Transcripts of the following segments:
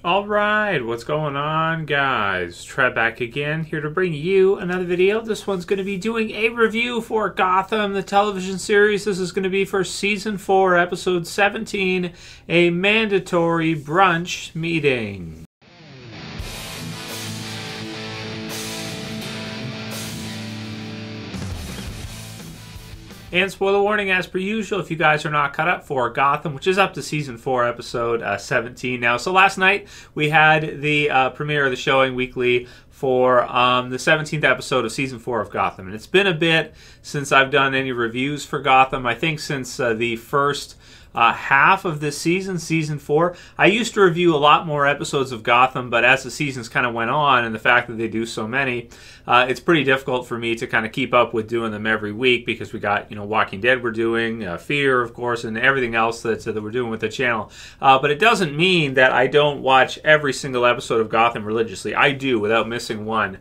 Alright, what's going on, guys? Trev back again, here to bring you another video. This one's going to be doing a review for Gotham, the television series. This is going to be for Season 4, Episode 17, a mandatory brunch meeting. And spoiler warning, as per usual, if you guys are not caught up for Gotham, which is up to Season 4, Episode 17 now. So last night, we had the premiere of the showing weekly for the 17th episode of Season 4 of Gotham. And it's been a bit since I've done any reviews for Gotham. I think since the first half of this season, Season 4. I used to review a lot more episodes of Gotham, but as the seasons kind of went on, and the fact that they do so many, it's pretty difficult for me to kind of keep up with doing them every week, because we got, Walking Dead we're doing, Fear, of course, and everything else that we're doing with the channel. But it doesn't mean that I don't watch every single episode of Gotham religiously. I do, without missing one.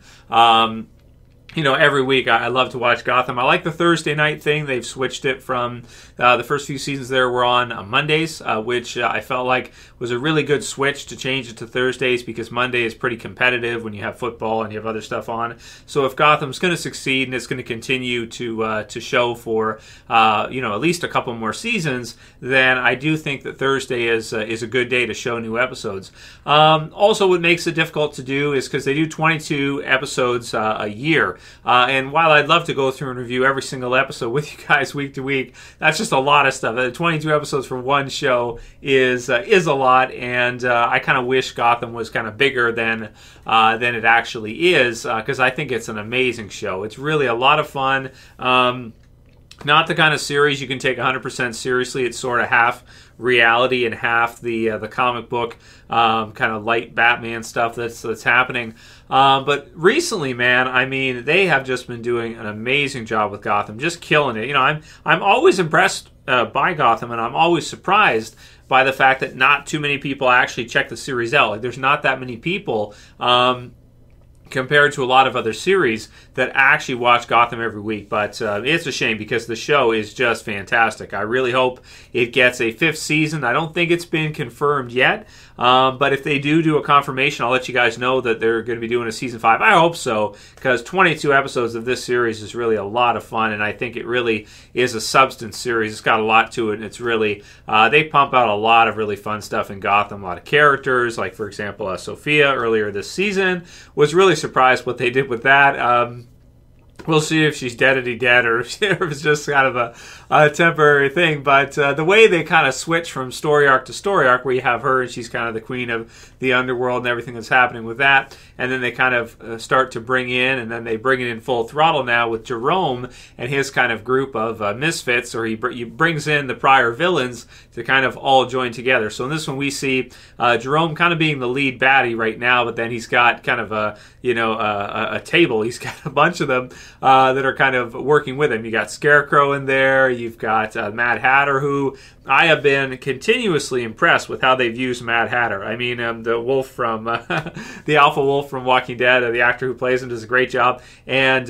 Every week I love to watch Gotham. I like the Thursday night thing. They've switched it from the first few seasons there were on Mondays, which I felt like was a really good switch to change it to Thursdays, because Monday is pretty competitive when you have football and you have other stuff on. So if Gotham's going to succeed and it's going to continue to show for at least a couple more seasons, then I do think that Thursday is a good day to show new episodes. Also, what makes it difficult to do is because they do 22 episodes a year. And while I'd love to go through and review every single episode with you guys week to week, that's just a lot of stuff. 22 episodes for one show is a lot, and I kind of wish Gotham was kind of bigger than it actually is, because I think it's an amazing show. It's really a lot of fun. Not the kind of series you can take 100% seriously. It's sort of half reality and half the comic book kind of light Batman stuff that's happening. But recently, man, I mean, they have just been doing an amazing job with Gotham, just killing it. I'm always impressed by Gotham, and I'm always surprised by the fact that not too many people actually check the series out. Like, there's not that many people compared to a lot of other series that actually watch Gotham every week. But it's a shame, because the show is just fantastic. I really hope it gets a 5th season. I don't think it's been confirmed yet, but if they do a confirmation, I'll let you guys know that they're going to be doing a Season 5. I hope so, because 22 episodes of this series is really a lot of fun, and I think it really is a substance series. It's got a lot to it, and it's really, they pump out a lot of really fun stuff in Gotham, a lot of characters, like, for example, Sophia earlier this season. Was really surprised what they did with that. We'll see if she's dead or if it's just kind of a temporary thing. But the way they kind of switch from story arc to story arc, where you have her and she's kind of the queen of the underworld and everything that's happening with that, and then they kind of start to bring in, and then they bring it in full throttle now with Jerome and his kind of group of misfits, or he brings in the prior villains to kind of all join together. So in this one we see Jerome kind of being the lead baddie right now, but then he's got kind of a table. He's got a bunch of them that are kind of working with him. You got Scarecrow in there. You've got Mad Hatter, who I have been continuously impressed with how they've used Mad Hatter. I mean, the wolf from the Alpha Wolf from Walking Dead, the actor who plays him, does a great job. And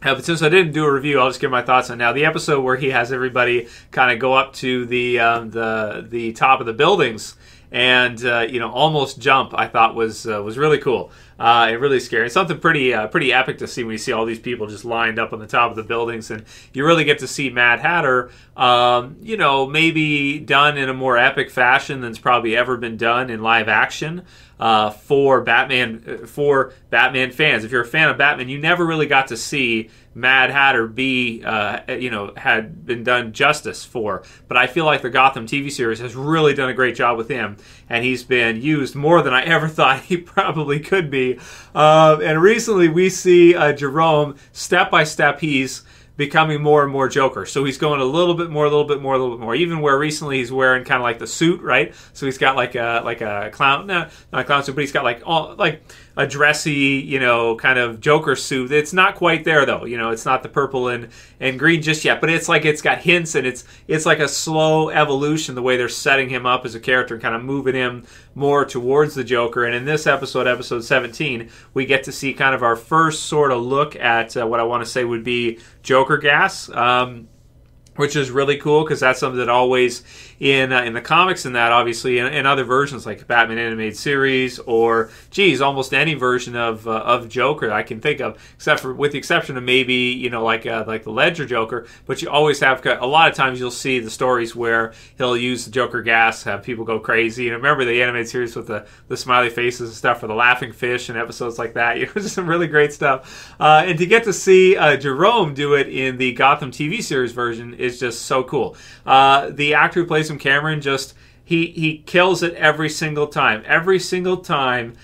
but since I didn't do a review, I'll just give my thoughts on now. The episode where he has everybody kind of go up to the top of the buildings and almost jump, I thought was really cool. And really scary. It's something pretty epic to see when you see all these people just lined up on the top of the buildings, and you really get to see Mad Hatter, maybe done in a more epic fashion than's probably ever been done in live action. For Batman fans. If you're a fan of Batman, you never really got to see Mad Hatter be, had been done justice for. But I feel like the Gotham TV series has really done a great job with him, and he's been used more than I ever thought he probably could be. And recently we see Jerome, step by step, he's becoming more and more Joker. So he's going a little bit more. Even where recently he's wearing kind of like the suit, right? So he's got like a clown, not a clown suit, but he's got like a dressy, kind of Joker suit. It's not quite there though. It's not the purple and green just yet, but it's like it's got hints, and it's like a slow evolution the way they're setting him up as a character and kind of moving him more towards the Joker. And in this episode 17, we get to see kind of our first sort of look at what I want to say would be Joker gas. Which is really cool, because that's something that always in the comics and that, obviously, in other versions like Batman animated series or, geez, almost any version of Joker that I can think of, with the exception of maybe, you know, like the Ledger Joker. But you always have, a lot of times you'll see the stories where he'll use the Joker gas, have people go crazy. And remember the animated series with the smiley faces and stuff, or the laughing fish and episodes like that. You know, just some really great stuff. And to get to see Jerome do it in the Gotham TV series version is just so cool. The actor who plays him, Cameron, just he kills it every single time. Every single time.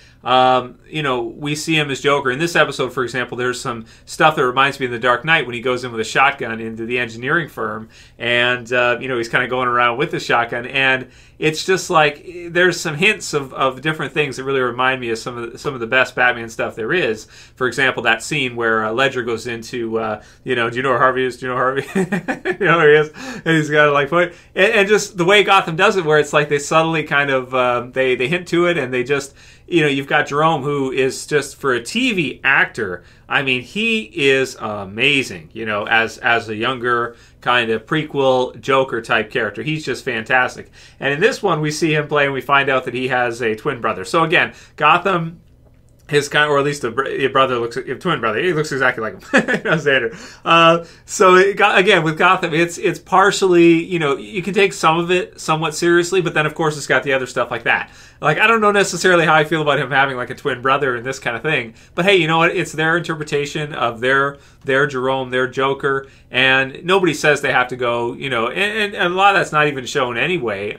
You know, we see him as Joker. In this episode, for example, there's some stuff that reminds me of The Dark Knight when he goes in with a shotgun into the engineering firm, and you know, he's kind of going around with the shotgun, and it's just like there's some hints of different things that really remind me of some of the best Batman stuff there is. For example, that scene where Ledger goes into you know, do you know where Harvey is? Do you know where Harvey? You know where he is? And he's got to like put, and just the way Gotham does it, where it's like they subtly kind of they hint to it, and they just, you know, you've got Jerome, who is just, for a TV actor, I mean, he is amazing, you know, as a younger kind of prequel Joker type character. He's just fantastic. And in this one, we see him play, and we find out that he has a twin brother. So again, Gotham, his kind, or at least a brother looks, a twin brother. He looks exactly like him, Xander. So again, with Gotham, it's partially, you know, you can take some of it somewhat seriously, but then of course it's got the other stuff like that. Like, I don't know necessarily how I feel about him having like a twin brother and this kind of thing, but hey, you know what? It's their interpretation of their Jerome, their Joker, and nobody says they have to go, you know, and a lot of that's not even shown anyway,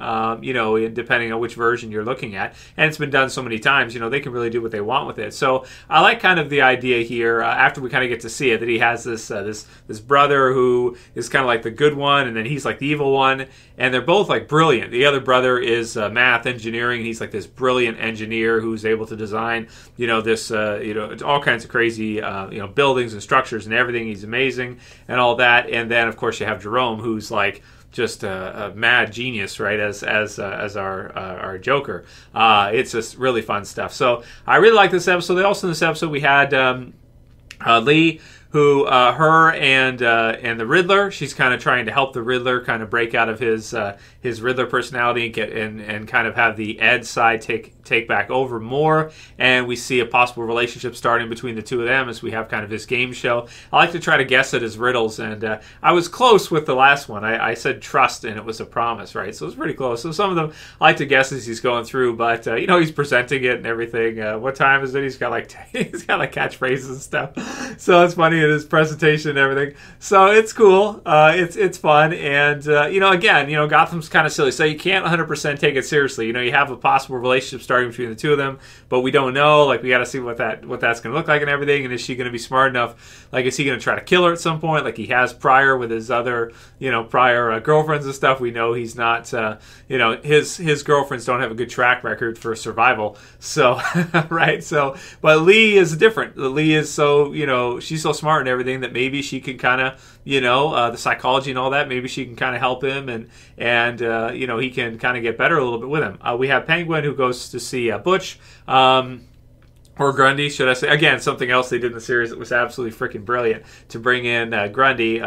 you know, depending on which version you're looking at, and it's been done so many times, you know, they can really do what they want with it. So I like kind of the idea here, after we kind of get to see it, that he has this brother who is kind of like the good one, and then he's like the evil one, and they're both like brilliant. The other brother is math engineering, and he's like this brilliant engineer who's able to design, you know, this, you know, all kinds of crazy, you know, buildings and structures and everything. He's amazing and all that. And then of course you have Jerome, who's like just a mad genius, right? As our Joker. It's just really fun stuff. So I really like this episode. Also in this episode we had Lee, who her and the Riddler, she's kind of trying to help the Riddler kind of break out of his Riddler personality and get and kind of have the Ed side take back over more, and we see a possible relationship starting between the two of them as we have kind of this game show. I like to try to guess it as riddles, and I was close with the last one. I said trust, and it was a promise, right? So it was pretty close. So some of them I like to guess as he's going through, but you know, he's presenting it and everything. What time is it? He's got like catchphrases and stuff. So it's funny in his presentation and everything. So it's cool. It's fun, and you know, again, you know, Gotham's kind of silly, so you can't 100% take it seriously. You know, you have a possible relationship starting between the two of them, but we don't know. Like, we got to see what that's going to look like and everything. And is she going to be smart enough? Like, is he going to try to kill her at some point, like he has prior with his other, you know, prior girlfriends and stuff? We know he's not. You know, his girlfriends don't have a good track record for survival. So right. So, but Lee is different. Lee is so, you know, she's so smart and everything that maybe she can kind of, you know, the psychology and all that. Maybe she can kind of help him, and you know, he can kind of get better a little bit with him. We have Penguin, who goes to see Butch. Or Grundy, should I say? Again, something else they did in the series that was absolutely freaking brilliant, to bring in Grundy,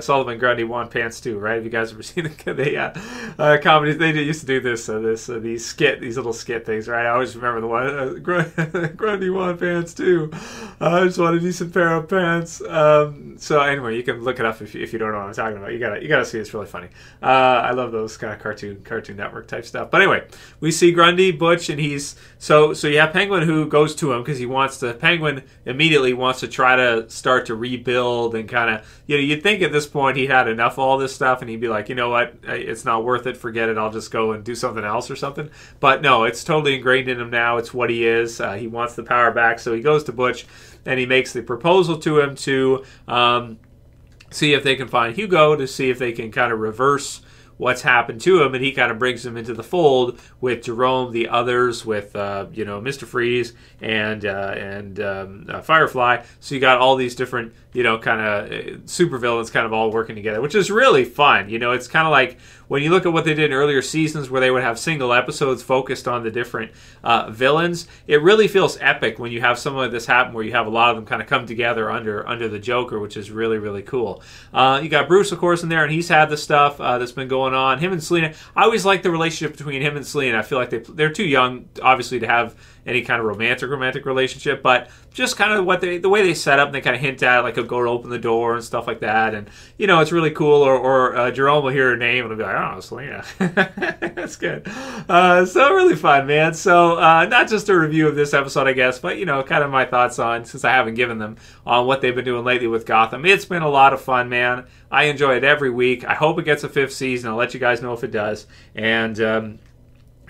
Sullivan Grundy won pants too, right? Have you guys ever seen the comedies? They used to do this these little skit things, right? I always remember the one, Grundy won pants too. I just want a decent pair of pants. So anyway, you can look it up if you don't know what I'm talking about. You gotta see it. It's really funny. I love those kind of Cartoon Network type stuff. But anyway, we see Grundy, Butch, and he's so you have Penguin, who goes to him because he wants to. Penguin immediately wants to try to start to rebuild and kind of, you know, you'd think at this point he had enough of all this stuff and he'd be like, you know what, it's not worth it, forget it, I'll just go and do something else or something. But no, it's totally ingrained in him now. It's what he is. He wants the power back, so he goes to Butch and he makes the proposal to him to see if they can find Hugo, to see if they can kind of reverse what's happened to him, and he kind of brings him into the fold with Jerome, the others, with you know, Mr. Freeze and Firefly. So you got all these different, you know, kind of supervillains kind of all working together, which is really fun. You know, it's kind of like when you look at what they did in earlier seasons, where they would have single episodes focused on the different villains. It really feels epic when you have something like this happen, where you have a lot of them kind of come together under the Joker, which is really, really cool. You got Bruce, of course, in there, and he's had the stuff that's been going going on. Him and Selena, I always like the relationship between him and Selena. I feel like they're too young, obviously, to have any kind of romantic relationship, but just kind of the way they set up, and they kind of hint at, like, he'll go to open the door and stuff like that, and it's really cool. Or Jerome will hear her name and he'll be like, oh, Selena. That's good. So really fun, man. So not just a review of this episode, I guess, but kind of my thoughts on, since I haven't given them, on what they've been doing lately with Gotham. It's been a lot of fun, man. I enjoy it every week. I hope it gets a 5th season. I'll let you guys know if it does. And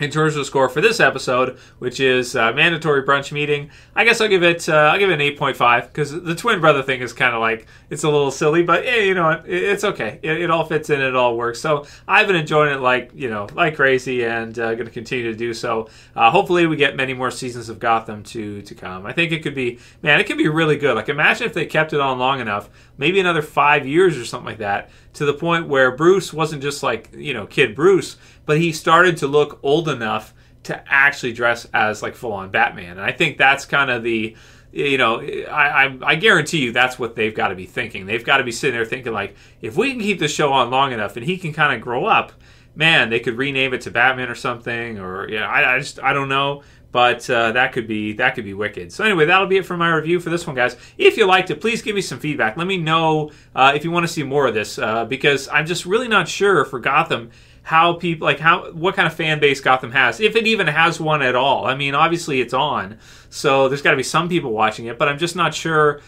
in terms of the score for this episode, which is mandatory brunch meeting, I guess I'll give it an 8.5, because the twin brother thing is kind of like, it's a little silly, but you know what, it's okay. It all fits in, it all works. So I've been enjoying it like crazy, and going to continue to do so. Hopefully we get many more seasons of Gotham to come. I think it could be really good. Like, imagine if they kept it on long enough, maybe another 5 years or something like that, to the point where Bruce wasn't just like, kid Bruce, but he started to look old enough to actually dress as like full-on Batman. And I think that's kind of the, I guarantee you that's what they've got to be thinking. They've got to be sitting there thinking, like, if we can keep the show on long enough and he can kind of grow up, man, they could rename it to Batman or something, or I don't know. But that could be wicked. So anyway, that'll be it for my review for this one, guys. If you liked it, please give me some feedback. Let me know if you want to see more of this, because I'm just really not sure for Gotham how people, what kind of fan base Gotham has, if it even has one at all. I mean, obviously it's on, so there's got to be some people watching it, but I'm just not sure,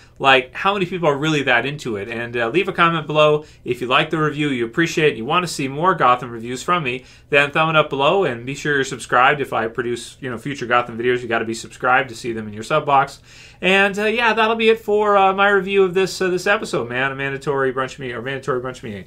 how many people are really that into it. And leave a comment below if you like the review, you appreciate it, you want to see more Gotham reviews from me, then thumb it up below, and be sure you're subscribed. If I produce, future Gotham videos, you got to be subscribed to see them in your sub box. And yeah, that'll be it for my review of this episode, man. A mandatory brunch meeting.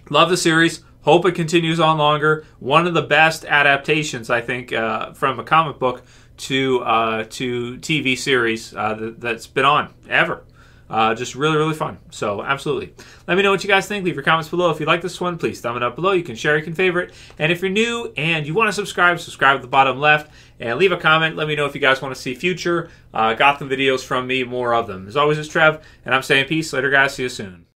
Love the series. Hope it continues on longer. One of the best adaptations, I think, from a comic book to TV series that's been on ever. Just really, really fun. So, absolutely. Let me know what you guys think. Leave your comments below. If you like this one, please thumb it up below. You can share, you can favorite. And if you're new and you want to subscribe at the bottom left. And leave a comment. Let me know if you guys want to see future Gotham videos from me, more of them. As always, it's Trev, and I'm saying peace. Later, guys. See you soon.